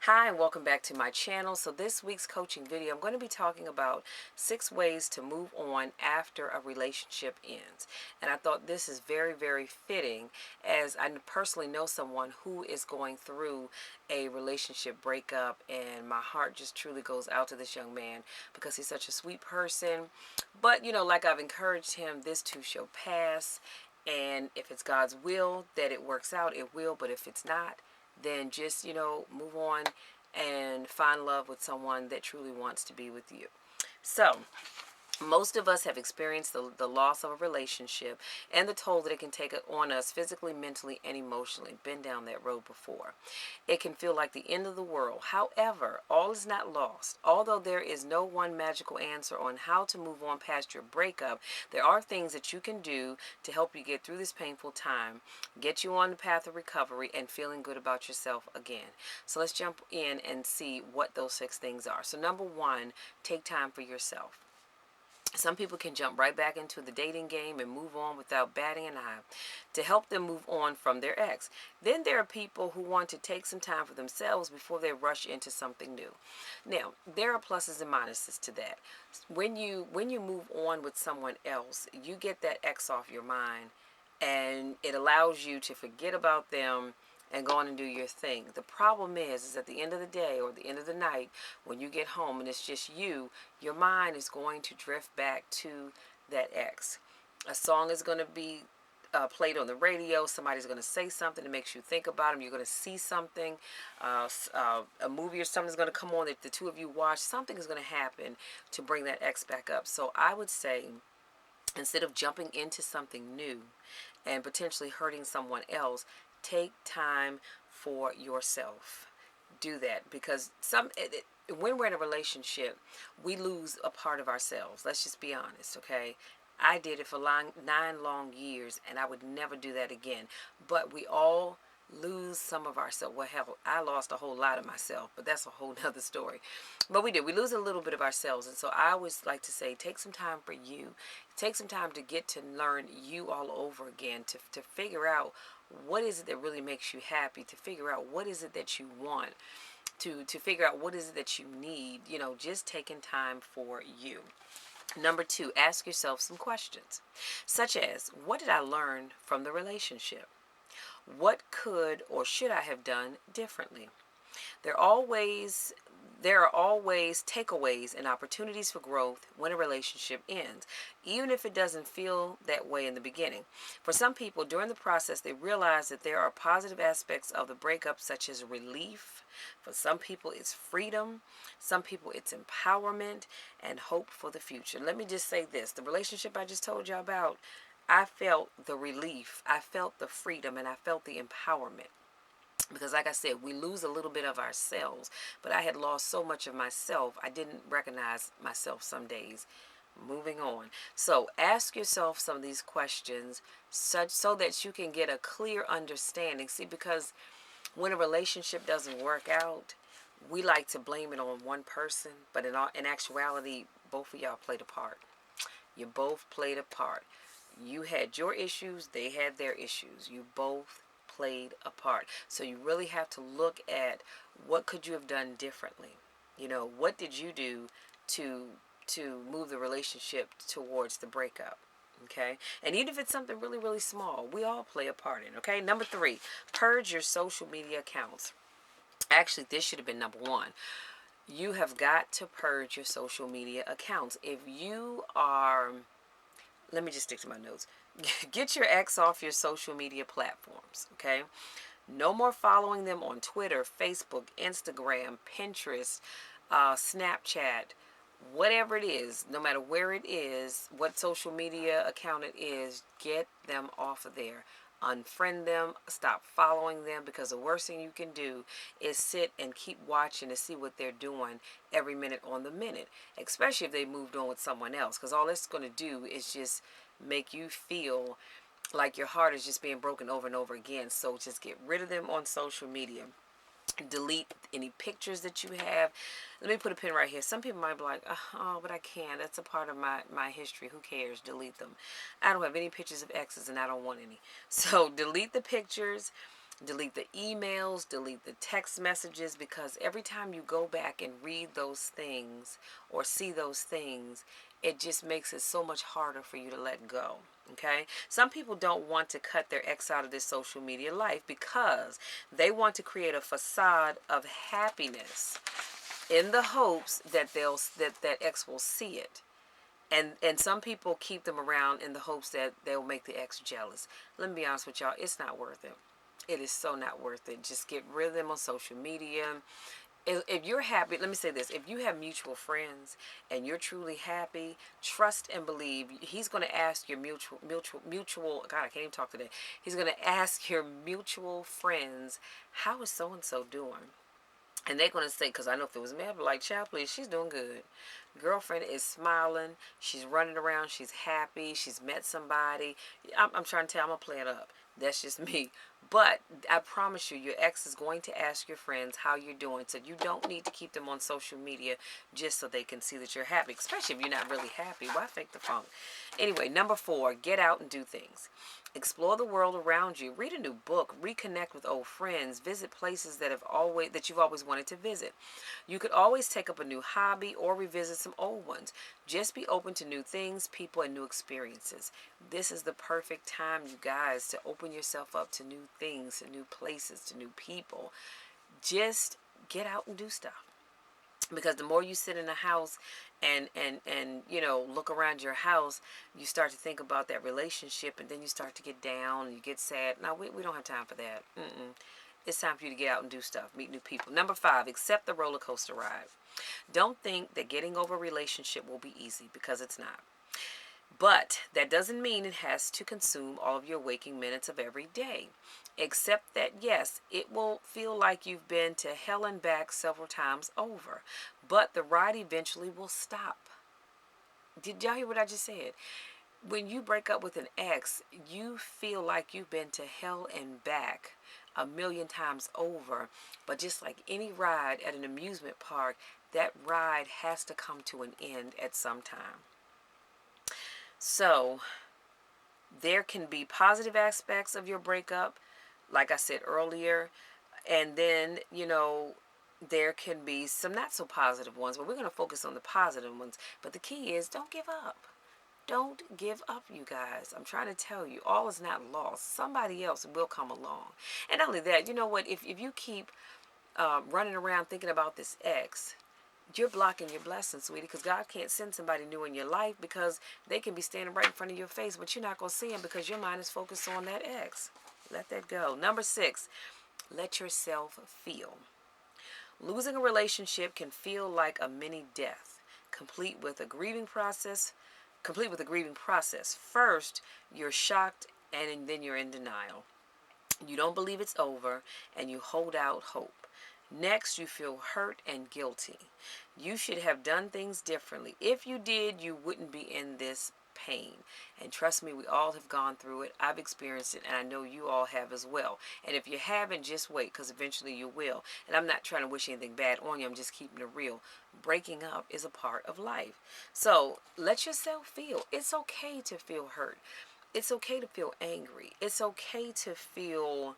Hi, and welcome back to my channel. So this week's coaching video, I'm going to be talking about 6 ways to move on after a relationship ends. And I thought this is very, very fitting, as I personally know someone who is going through a relationship breakup, and my heart just truly goes out to this young man because he's such a sweet person. But, like I've encouraged him, this too shall pass. And if it's God's will that it works out, it will. But if it's not, then just, move on and find love with someone that truly wants to be with you. So, most of us have experienced the loss of a relationship and the toll that it can take on us physically, mentally, and emotionally. Been down that road before. It can feel like the end of the world. However, all is not lost. Although there is no one magical answer on how to move on past your breakup, there are things that you can do to help you get through this painful time, get you on the path of recovery, and feeling good about yourself again. So let's jump in and see what those 6 things are. So number 1, take time for yourself. Some people can jump right back into the dating game and move on without batting an eye to help them move on from their ex. Then there are people who want to take some time for themselves before they rush into something new. Now, there are pluses and minuses to that. When you move on with someone else, you get that ex off your mind, and it allows you to forget about them and go on and do your thing. The problem is at the end of the day or the end of the night, when you get home and it's just you, your mind is going to drift back to that ex. A song is going to be played on the radio. Somebody's going to say something that makes you think about them. You're going to see something. A movie or something is going to come on that the two of you watch. Something is going to happen to bring that ex back up. So I would say, instead of jumping into something new and potentially hurting someone else, take time for yourself. Do that, because when we're in a relationship, we lose a part of ourselves. Let's just be honest, okay? I did it for 9 long years, and I would never do that again. But we all lose some of ourselves. Well, hell, I lost a whole lot of myself, but that's a whole nother story. But we did. We lose a little bit of ourselves. And so I always like to say, take some time for you. Take some time to get to learn you all over again, to figure out what is it that really makes you happy, to figure out what is it that you want, to figure out what is it that you need, just taking time for you. Number 2, ask yourself some questions, such as, what did I learn from the relationship? What could or should I have done differently? There are always takeaways and opportunities for growth when a relationship ends, even if it doesn't feel that way in the beginning. For some people, during the process, they realize that there are positive aspects of the breakup, such as relief. For some people, it's freedom. Some people, it's empowerment and hope for the future. Let me just say this. The relationship I just told you about, I felt the relief, I felt the freedom, and I felt the empowerment. Because like I said, we lose a little bit of ourselves, but I had lost so much of myself, I didn't recognize myself some days. Moving on. So ask yourself some of these questions so that you can get a clear understanding. See, because when a relationship doesn't work out, we like to blame it on one person, but in actuality, both of y'all played a part. You both played a part. You had your issues, they had their issues. You both played a part. So you really have to look at, what could you have done differently? What did you do to move the relationship towards the breakup? Okay? And even if it's something really, really small, we all play a part in, okay? Number 3, purge your social media accounts. Actually, this should have been number 1. You have got to purge your social media accounts. If you are, let me just stick to my notes. Get your ex off your social media platforms, okay? No more following them on Twitter, Facebook, Instagram, Pinterest, Snapchat, whatever it is, no matter where it is, what social media account it is, get them off of there. Unfriend them, stop following them, because the worst thing you can do is sit and keep watching to see what they're doing every minute on the minute, especially if they moved on with someone else, because all it's going to do is just make you feel like your heart is just being broken over and over again. So just get rid of them on social media. Delete any pictures that you have. Let me put a pin right here. Some people might be like, oh, but I can't. That's a part of my history. Who cares? Delete them. I don't have any pictures of exes, and I don't want any. So delete the pictures. Delete the emails, delete the text messages, because every time you go back and read those things or see those things, it just makes it so much harder for you to let go. Okay? Some people don't want to cut their ex out of their social media life because they want to create a facade of happiness in the hopes that that ex will see it. And some people keep them around in the hopes that they'll make the ex jealous. Let me be honest with y'all, it's not worth it. It is so not worth it. Just get rid of them on social media. If you're happy, let me say this: if you have mutual friends and you're truly happy, trust and believe he's going to ask your mutual. God, I can't even talk today. He's going to ask your mutual friends, "How is so and so doing?" And they're going to say, because I know if it was me, I'd be like, child, please, she's doing good. Girlfriend is smiling. She's running around. She's happy. She's met somebody. I'm trying to tell you, I'm going to play it up. That's just me. But I promise you, your ex is going to ask your friends how you're doing. So you don't need to keep them on social media just so they can see that you're happy, especially if you're not really happy. Why fake the funk? Anyway, number 4, get out and do things. Explore the world around you. Read a new book. Reconnect with old friends. Visit places that you've always wanted to visit. You could always take up a new hobby or revisit some old ones. Just be open to new things, people, and new experiences. This is the perfect time, you guys, to open yourself up to new things, to new places, to new people. Just get out and do stuff. Because the more you sit in the house and look around your house, you start to think about that relationship, and then you start to get down and you get sad. No, we don't have time for that. It's time for you to get out and do stuff, meet new people. Number 5, accept the roller coaster ride. Don't think that getting over a relationship will be easy, because it's not. But that doesn't mean it has to consume all of your waking minutes of every day. Except that, yes, it will feel like you've been to hell and back several times over. But the ride eventually will stop. Did y'all hear what I just said? When you break up with an ex, you feel like you've been to hell and back a million times over. But just like any ride at an amusement park, that ride has to come to an end at some time. So there can be positive aspects of your breakup, like I said earlier, and then, there can be some not so positive ones, but we're going to focus on the positive ones. But the key is, don't give up. Don't give up, you guys. I'm trying to tell you, all is not lost. Somebody else will come along. And not only that, you know what? If you keep running around thinking about this ex, you're blocking your blessings, sweetie, because God can't send somebody new in your life, because they can be standing right in front of your face, but you're not going to see them because your mind is focused on that ex. Let that go. Number 6, let yourself feel. Losing a relationship can feel like a mini death, complete with a grieving process. First, you're shocked, and then you're in denial. You don't believe it's over, and you hold out hope. Next, you feel hurt and guilty. You should have done things differently. If you did, you wouldn't be in this pain. And trust me, we all have gone through it. I've experienced it, and I know you all have as well. And if you haven't, just wait, because eventually you will. And I'm not trying to wish anything bad on you. I'm just keeping it real. Breaking up is a part of life. So let yourself feel. It's okay to feel hurt. It's okay to feel angry. It's okay to feel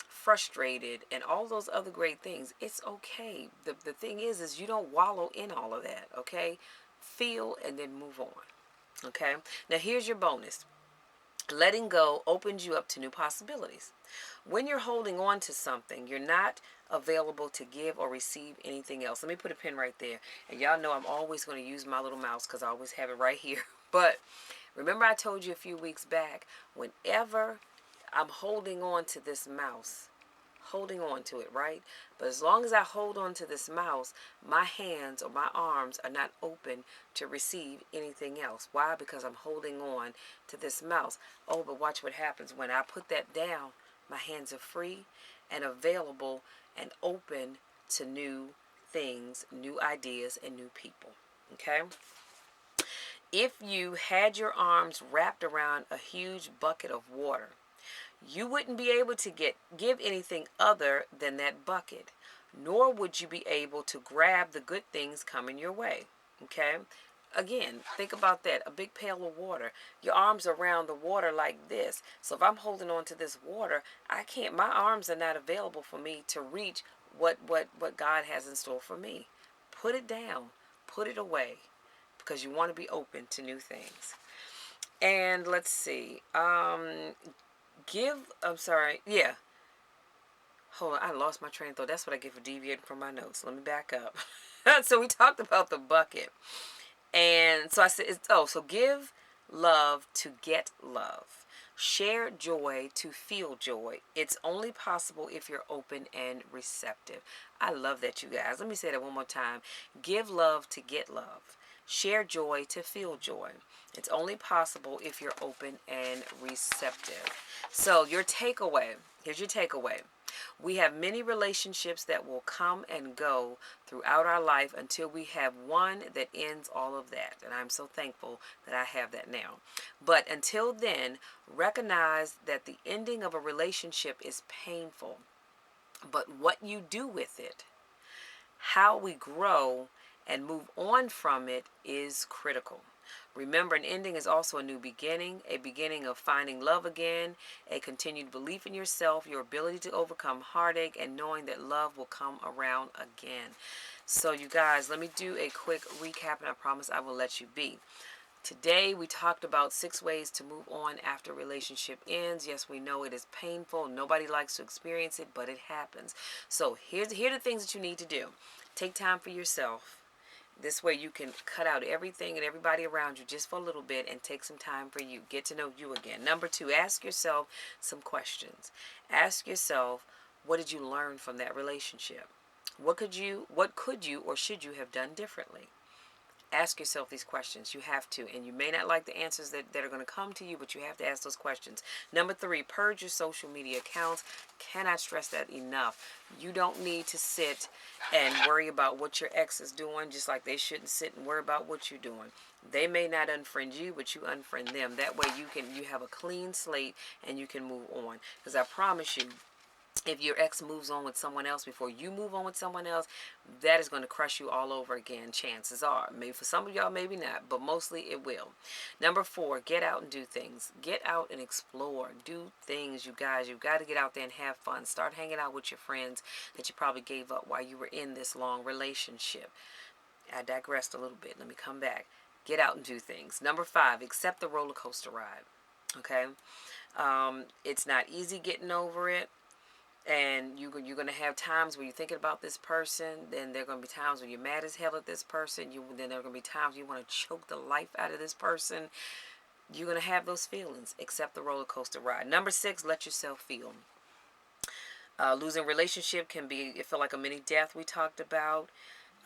frustrated and all those other great things. It's okay. The thing is you don't wallow in all of that, okay? Feel and then move on, okay? Now here's your bonus. Letting go opens you up to new possibilities. When you're holding on to something, you're not available to give or receive anything else. Let me put a pin right there. And y'all know I'm always going to use my little mouse because I always have it right here. But remember, I told you a few weeks back, whenever I'm holding on to this mouse, holding on to it, right? But as long as I hold on to this mouse, my hands or my arms are not open to receive anything else. Why? Because I'm holding on to this mouse. Oh, but watch what happens when I put that down. My hands are free and available and open to new things, new ideas, and new people. Okay? If you had your arms wrapped around a huge bucket of water, you wouldn't be able to give anything other than that bucket, nor would you be able to grab the good things coming your way. Okay? again, think about that. A big pail of water. Your arms are around the water like this. So if I'm holding on to this water, I can't, my arms are not available for me to reach what God has in store for me. Put it down. Put it away. Because you want to be open to new things. And let's see. I'm sorry. Yeah. Hold on. I lost my train of thought. That's what I get for deviating from my notes. Let me back up. So we talked about the bucket. And so I said, so give love to get love. Share joy to feel joy. It's only possible if you're open and receptive. I love that, you guys. Let me say that one more time. Give love to get love. Share joy to feel joy. It's only possible if you're open and receptive. So your takeaway, here's your takeaway. We have many relationships that will come and go throughout our life until we have one that ends all of that. And I'm so thankful that I have that now. But until then, recognize that the ending of a relationship is painful. But what you do with it, how we grow and move on from it, is critical. Remember, an ending is also a new beginning, a beginning of finding love again, a continued belief in yourself, your ability to overcome heartache, and knowing that love will come around again. So, you guys, let me do a quick recap, and I promise I will let you be. Today, we talked about 6 ways to move on after a relationship ends. Yes, we know it is painful. Nobody likes to experience it, but it happens. So, here are the things that you need to do. Take time for yourself. This way you can cut out everything and everybody around you just for a little bit and take some time for you. Get to know you again. Number 2, ask yourself some questions. Ask yourself, what did you learn from that relationship? What could you or should you have done differently? Ask yourself these questions. You have to. And you may not like the answers that are going to come to you, but you have to ask those questions. Number 3, purge your social media accounts. Cannot stress that enough. You don't need to sit and worry about what your ex is doing, just like they shouldn't sit and worry about what you're doing. They may not unfriend you, but you unfriend them. That way you have a clean slate and you can move on. Because I promise you, if your ex moves on with someone else before you move on with someone else, that is going to crush you all over again. Chances are. Maybe for some of y'all, maybe not, but mostly it will. Number 4, get out and do things. Get out and explore. Do things, you guys. You've got to get out there and have fun. Start hanging out with your friends that you probably gave up while you were in this long relationship. I digressed a little bit. Let me come back. Get out and do things. Number 5, accept the roller coaster ride. Okay? It's not easy getting over it. And you're going to have times where you're thinking about this person. Then there are going to be times when you're mad as hell at this person. Then there are going to be times you want to choke the life out of this person. You're going to have those feelings. Accept the roller coaster ride. Number 6, let yourself feel. Losing relationship can feel like a mini death we talked about.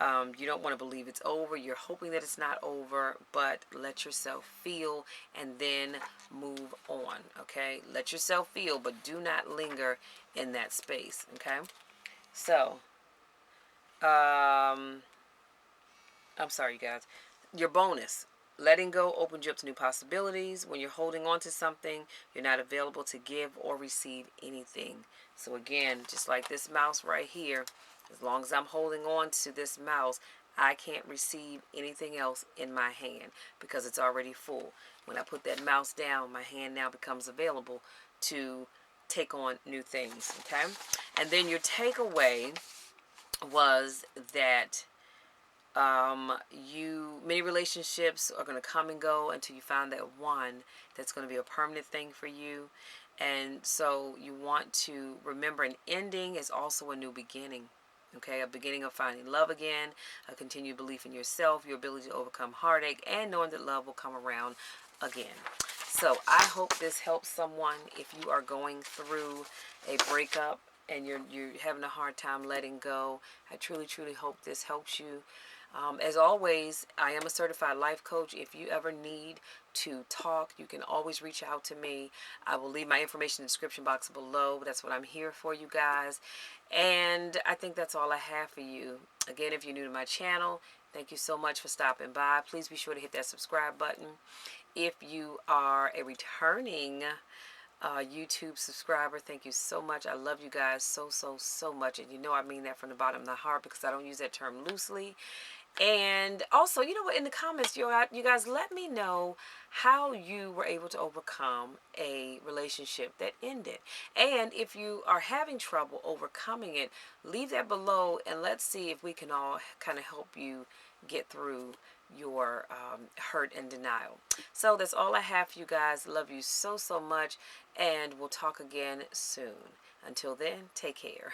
You don't want to believe it's over. You're hoping that it's not over, but let yourself feel and then move on, okay? Let yourself feel, but do not linger in that space, okay? So, I'm sorry, you guys. Your bonus. Letting go opens you up to new possibilities. When you're holding on to something, you're not available to give or receive anything. So again, just like this mouse right here, as long as I'm holding on to this mouse, I can't receive anything else in my hand because it's already full. When I put that mouse down, my hand now becomes available to take on new things, okay? And then your takeaway was that many relationships are going to come and go until you find that one that's going to be a permanent thing for you. And so you want to remember an ending is also a new beginning. Okay, a beginning of finding love again, a continued belief in yourself, your ability to overcome heartache, and knowing that love will come around again. So I hope this helps someone if you are going through a breakup and you're having a hard time letting go. I truly, truly hope this helps you. As always, I am a certified life coach. If you ever need to talk, you can always reach out to me. I will leave my information in the description box below. That's what I'm here for, you guys. And I think that's all I have for you. Again, if you're new to my channel, thank you so much for stopping by. Please be sure to hit that subscribe button. If you are a returning YouTube subscriber, thank you so much. I love you guys so, so, so much. And you know I mean that from the bottom of my heart because I don't use that term loosely. And also, you know what, in the comments, you guys let me know how you were able to overcome a relationship that ended. And if you are having trouble overcoming it, leave that below and let's see if we can all kind of help you get through your hurt and denial. So that's all I have for you guys. Love you so, so much. And we'll talk again soon. Until then, take care.